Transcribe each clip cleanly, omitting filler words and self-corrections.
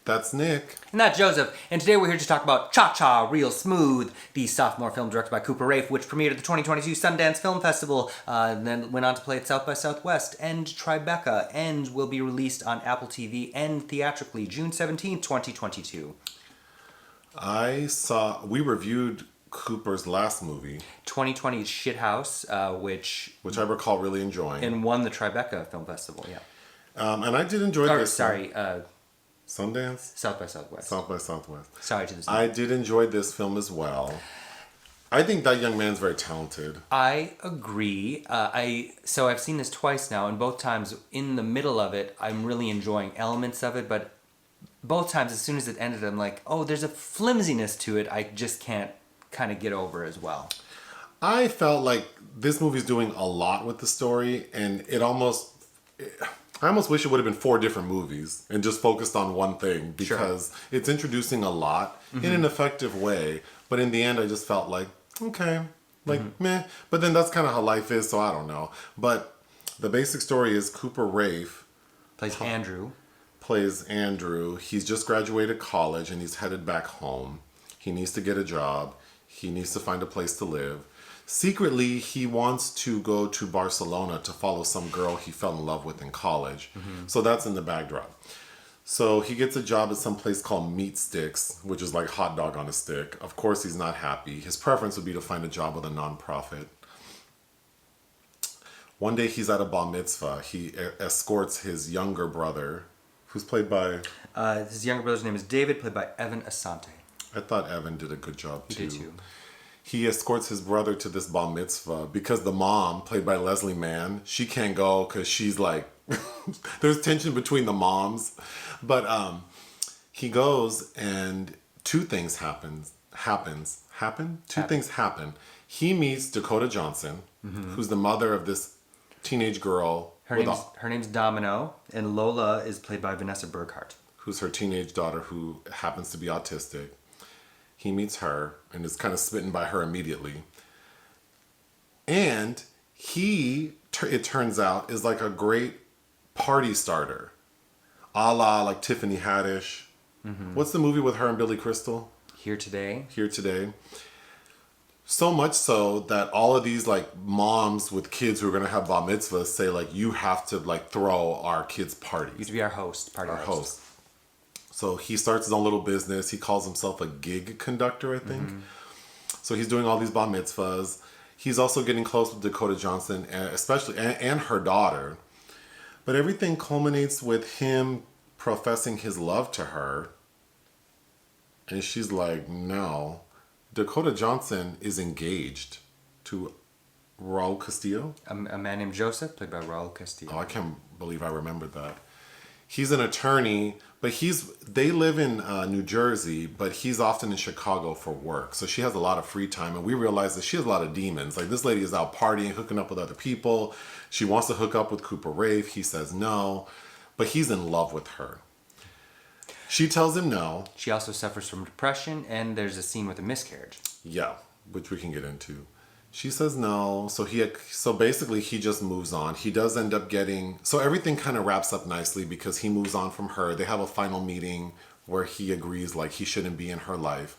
That's Nick. And that's Joseph. And today we're here to talk about Cha-Cha Real Smooth, the sophomore film directed by Cooper Raiff, which premiered at the 2022 Sundance Film Festival, and then went on to play at South by Southwest and Tribeca, and will be released on Apple TV and theatrically June 17, 2022. We reviewed Cooper's last movie, 2020's Shithouse, which I recall really enjoying. And won the Tribeca Film Festival, yeah. And I did enjoy this. Sundance? South by Southwest. South by Southwest. Sorry to this. I did enjoy this film as well. I think that young man's very talented. I agree. So I've seen this twice now, and both times in the middle of it, I'm really enjoying elements of it, but both times as soon as it ended, I'm like, oh, there's a flimsiness to it I just can't kind of get over as well. I felt like this movie's doing a lot with the story, and I almost wish it would have been 4 different movies and just focused on one thing, because it's introducing a lot in an effective way. But in the end, I just felt like, okay, meh. But then that's kind of how life is, so I don't know. But the basic story is Cooper Raiff plays Andrew. He's just graduated college and he's headed back home. He needs to get a job. He needs to find a place to live. Secretly, he wants to go to Barcelona to follow some girl he fell in love with in college. So that's in the backdrop. So he gets a job at some place called Meat Sticks, which is like hot dog on a stick. Of course, he's not happy. His preference would be to find a job with a nonprofit. One day, he's at a Bar Mitzvah. He escorts his younger brother, who's played by... his younger brother's name is David, played by Evan Assante. I thought Evan did a good job, too. He did, too. He escorts his brother to this bar mitzvah because the mom, played by Leslie Mann, she can't go because she's like, there's tension between the moms. But he goes and 2 things happen. Things happen. He meets Dakota Johnson, who's the mother of this teenage girl. Her name's Domino, and Lola is played by Vanessa Burghardt, who's her teenage daughter who happens to be autistic. He meets her and is kind of smitten by her immediately. And it turns out, is like a great party starter. A la like Tiffany Haddish. What's the movie with her and Billy Crystal? Here Today. So much so that all of these like moms with kids who are going to have bar mitzvahs say like, you have to like throw our kids parties. You have to be our host. Our host. So he starts his own little business. He calls himself a gig conductor, I think. So he's doing all these bar mitzvahs. He's also getting close with Dakota Johnson, and her daughter. But everything culminates with him professing his love to her. And she's like, no. Dakota Johnson is engaged to Raúl Castillo. A man named Joseph, played by Raúl Castillo. Oh, I can't believe I remembered that. He's an attorney, but they live in New Jersey, but he's often in Chicago for work. So she has a lot of free time, and we realize that she has a lot of demons. Like, this lady is out partying, hooking up with other people. She wants to hook up with Cooper Raiff. He says no, but he's in love with her. She tells him no. She also suffers from depression, and there's a scene with a miscarriage. Yeah, which we can get into. She says no, so basically he just moves on. He does end up so everything kind of wraps up nicely because he moves on from her. They have a final meeting where he agrees like he shouldn't be in her life.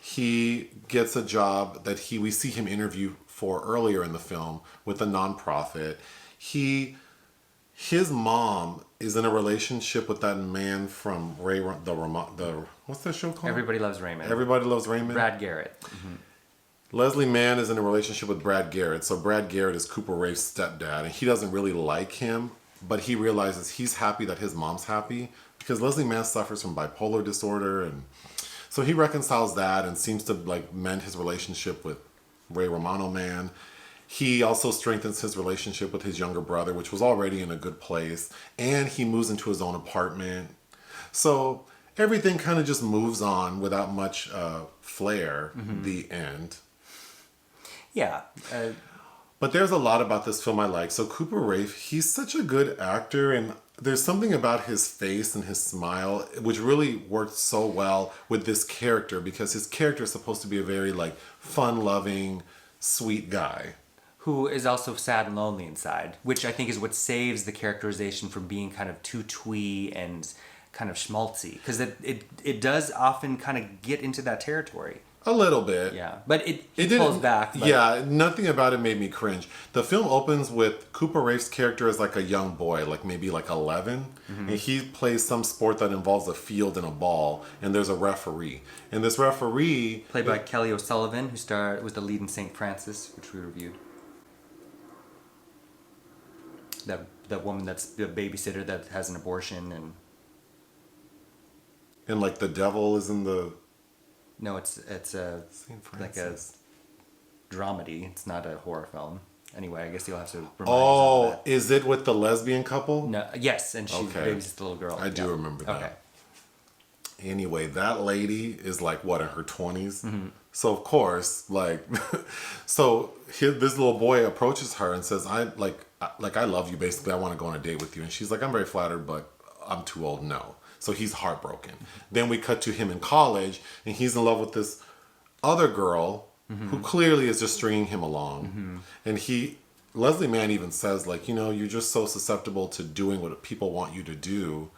He gets a job that we see him interview for earlier in the film with a nonprofit. His mom is in a relationship with that man from what's that show called? Everybody Loves Raymond. Everybody Loves Raymond. Brad Garrett. Leslie Mann is in a relationship with Brad Garrett. So Brad Garrett is Cooper Raiff's stepdad, and he doesn't really like him, but he realizes he's happy that his mom's happy because Leslie Mann suffers from bipolar disorder, and so he reconciles that and seems to like mend his relationship with Ray Romano Man. He also strengthens his relationship with his younger brother, which was already in a good place, and he moves into his own apartment. So everything kind of just moves on without much flair. The end. Yeah. But there's a lot about this film I like. So Cooper Raiff, he's such a good actor, and there's something about his face and his smile which really worked so well with this character, because his character is supposed to be a very like fun-loving, sweet guy. Who is also sad and lonely inside, which I think is what saves the characterization from being kind of too twee and kind of schmaltzy, because it does often kind of get into that territory. A little bit. Yeah, but it didn't pulls back. But... Yeah, nothing about it made me cringe. The film opens with Cooper Raiff's character as like a young boy, like maybe like 11. And he plays some sport that involves a field and a ball, and there's a referee. And this referee... Played by Kelly O'Sullivan, who was the lead in St. Francis, which we reviewed. That woman that's the babysitter that has an abortion and... And like the devil is in the... No, it's a like a dramedy. It's not a horror film. Anyway, I guess you'll have to remind us of that. Is it with the lesbian couple? No, yes, and she babysits the little girl. I do remember that. Okay. Anyway, that lady is like what, in her 20s? So of course, like, this little boy approaches her and says, I love you. Basically, I want to go on a date with you. And she's like, I'm very flattered, but I'm too old. No. So he's heartbroken. Then we cut to him in college, and he's in love with this other girl who clearly is just stringing him along. And Leslie Mann even says, like, you're just so susceptible to doing what people want you to do.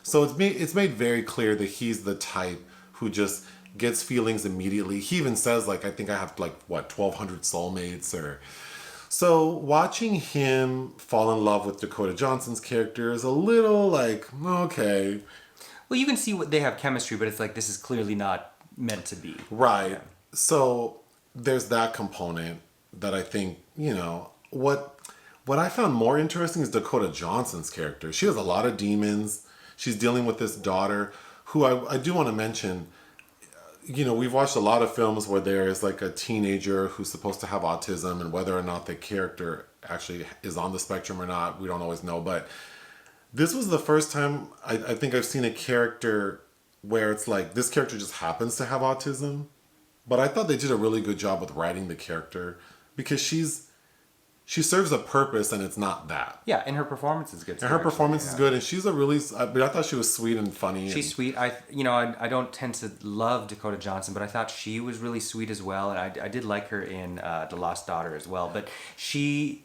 So it's made very clear that he's the type who just gets feelings immediately. He even says, like, I think I have, like, 1,200 soulmates or... So watching him fall in love with Dakota Johnson's character is a little like, okay. Well, you can see what they have chemistry, but it's like, this is clearly not meant to be. Right. Yeah. So there's that component that I think, what I found more interesting is Dakota Johnson's character. She has a lot of demons. She's dealing with this daughter who I do want to mention, we've watched a lot of films where there is like a teenager who's supposed to have autism, and whether or not the character actually is on the spectrum or not, we don't always know. But this was the first time I think I've seen a character where it's like this character just happens to have autism. But I thought they did a really good job with writing the character because she serves a purpose and it's not that. Yeah, and her performance is good. And her performance is good, and she's I thought she was sweet and funny. She's sweet. I don't tend to love Dakota Johnson, but I thought she was really sweet as well, and I did like her in The Lost Daughter as well. But she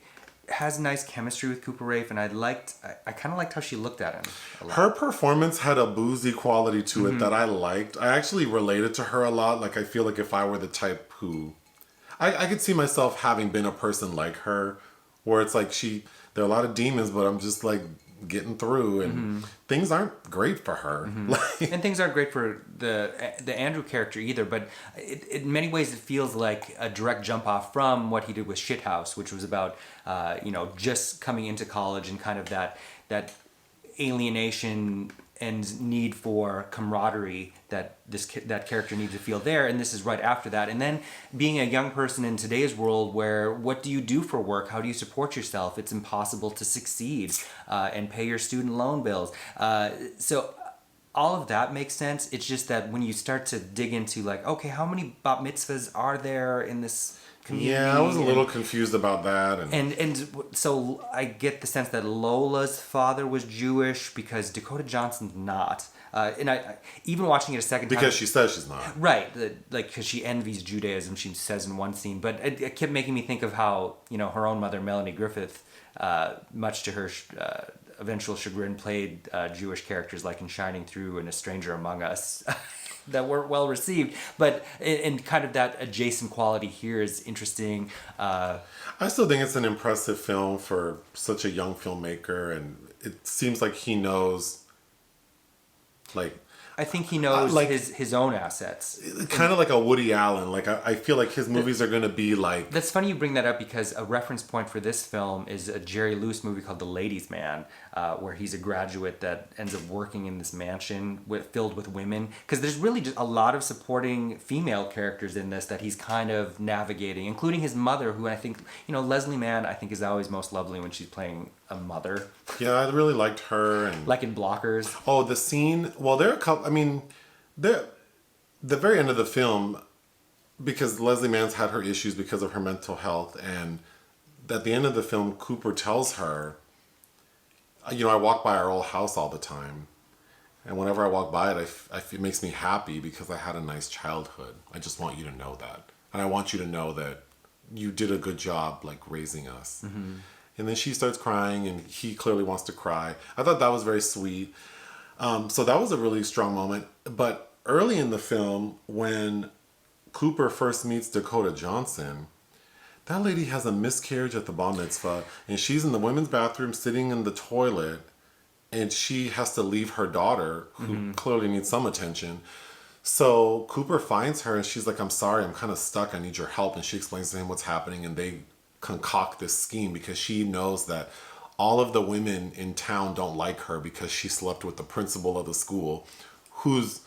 has nice chemistry with Cooper Raiff, and I kind of liked how she looked at him a lot. Her performance had a boozy quality to it that I liked. I actually related to her a lot. Like, I feel like if I were the type who... I could see myself having been a person like her, where it's like there are a lot of demons, but I'm just like getting through, and things aren't great for her. And things aren't great for the Andrew character either, but in many ways it feels like a direct jump off from what he did with Shithouse, which was about just coming into college and kind of that alienation and need for camaraderie that that character needs to feel there, and this is right after that. And then being a young person in today's world, where what do you do for work? How do you support yourself? It's impossible to succeed and pay your student loan bills. So all of that makes sense. It's just that when you start to dig into like, okay, how many bat mitzvahs are there in this community? Yeah, I was a little confused about that. And so I get the sense that Lola's father was Jewish because Dakota Johnson's not. And I even watching it a second time... Because she says she's not. Right. Because she envies Judaism, she says in one scene. But it kept making me think of how, her own mother, Melanie Griffith, much to her eventual chagrin, played Jewish characters like in Shining Through and A Stranger Among Us. That weren't well received, but and kind of that adjacent quality here is interesting. I still think it's an impressive film for such a young filmmaker, and it seems like he knows, like... I think he knows his own assets. Kind of like a Woody Allen. Like, I feel like his movies are going to be like... That's funny you bring that up, because a reference point for this film is a Jerry Lewis movie called The Ladies' Man, where he's a graduate that ends up working in this mansion filled with women. Because there's really just a lot of supporting female characters in this that he's kind of navigating, including his mother, who I think, Leslie Mann, I think, is always most lovely when she's playing a mother. Yeah, I really liked her. And like in Blockers. Oh, the scene... Well, there are a couple... I mean, the very end of the film, because Leslie Mann's had her issues because of her mental health, and at the end of the film, Cooper tells her, I walk by our old house all the time, and whenever I walk by it, it makes me happy because I had a nice childhood. I just want you to know that. And I want you to know that you did a good job, like, raising us. And then she starts crying, and he clearly wants to cry. I thought that was very sweet. So that was a really strong moment. But early in the film, when Cooper first meets Dakota Johnson, that lady has a miscarriage at the Bar Mitzvah, and she's in the women's bathroom sitting in the toilet, and she has to leave her daughter, who clearly needs some attention. So Cooper finds her, and she's like, I'm sorry, I'm kind of stuck. I need your help. And she explains to him what's happening, and they concoct this scheme because she knows that all of the women in town don't like her because she slept with the principal of the school, whose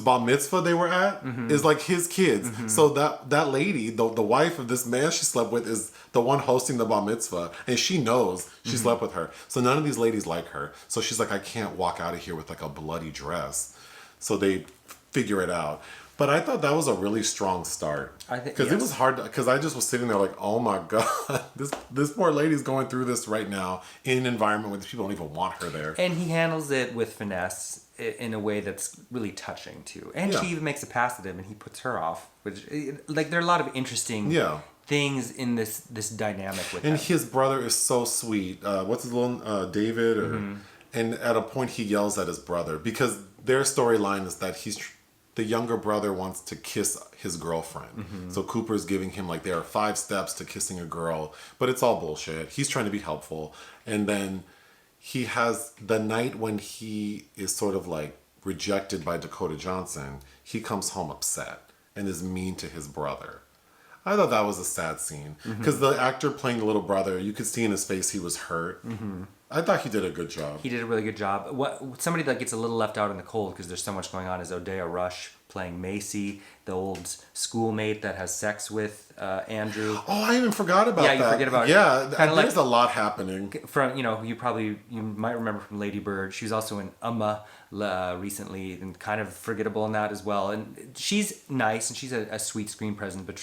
bar mitzvah they were at is like his kids. So that lady, the wife of this man she slept with, is the one hosting the bar mitzvah, and she knows she slept with her. So none of these ladies like her. So she's like, I can't walk out of here with like a bloody dress. So they figure it out. But I thought that was a really strong start. I think because it was hard. Because I just was sitting there like, oh my god, this poor lady's going through this right now in an environment where people don't even want her there. And he handles it with finesse in a way that's really touching too. And she even makes a pass at him, and he puts her off. Which, like, there are a lot of interesting things in this dynamic with him. And his brother is so sweet. What's his little David? And at a point he yells at his brother because their storyline is that the younger brother wants to kiss his girlfriend. So Cooper's giving him, like, there are 5 steps to kissing a girl, but it's all bullshit. He's trying to be helpful. And then he has the night when he is sort of like rejected by Dakota Johnson, he comes home upset and is mean to his brother. I thought that was a sad scene because the actor playing the little brother, you could see in his face he was hurt. I thought he did a good job. He did a really good job. Somebody that gets a little left out in the cold because there's so much going on is Odeya Rush playing Macy, the old schoolmate that has sex with Andrew. Oh, I even forgot about that. Yeah, you forget about it. Yeah, there's like, a lot happening. From, you might remember from Lady Bird. She was also in recently, and kind of forgettable in that as well. And she's nice, and she's a sweet screen presence, but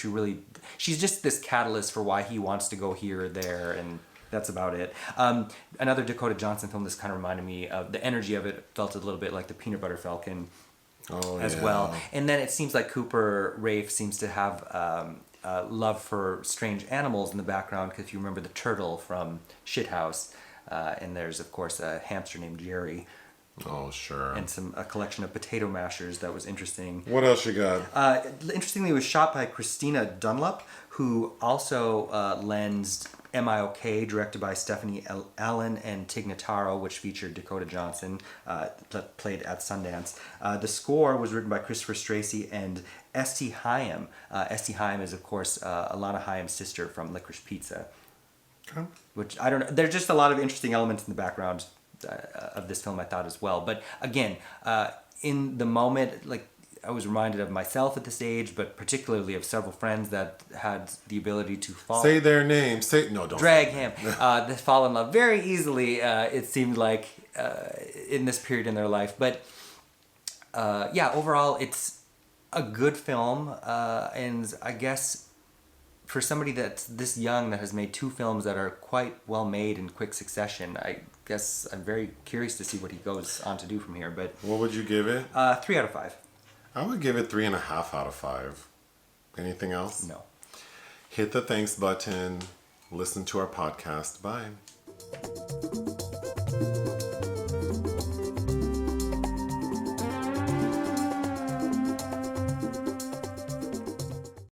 she's just this catalyst for why he wants to go here or there, and that's about it. Another Dakota Johnson film, this kind of reminded me of the energy of it, felt a little bit like the Peanut Butter Falcon as well. And then it seems like Cooper Raiff seems to have love for strange animals in the background, because if you remember the turtle from Shithouse, and there's of course a hamster named Jerry. Oh, sure. And a collection of potato mashers that was interesting. What else you got? Interestingly, it was shot by Cristina Dunlap, who also lensed MIOK, directed by Stephanie Allen and Tig Notaro, which featured Dakota Johnson, that played at Sundance. The score was written by Christopher Stracy and Esti Haim. Esti Haim is, of course, Alana Haim's sister from Licorice Pizza. Okay. Which, I don't know, there's just a lot of interesting elements in the background of this film, I thought, as well. But again, in the moment, like, I was reminded of myself at this age, but particularly of several friends that had the ability to fall. Say their name. Don't drag him. They fall in love very easily. It seemed like in this period in their life, but overall, it's a good film, and I guess for somebody that's this young that has made 2 films that are quite well made in quick succession, I guess I'm very curious to see what he goes on to do from here. But what would you give it? 3 out of 5. I would give it 3.5 out of 5. Anything else? No. Hit the thanks button. Listen to our podcast. Bye.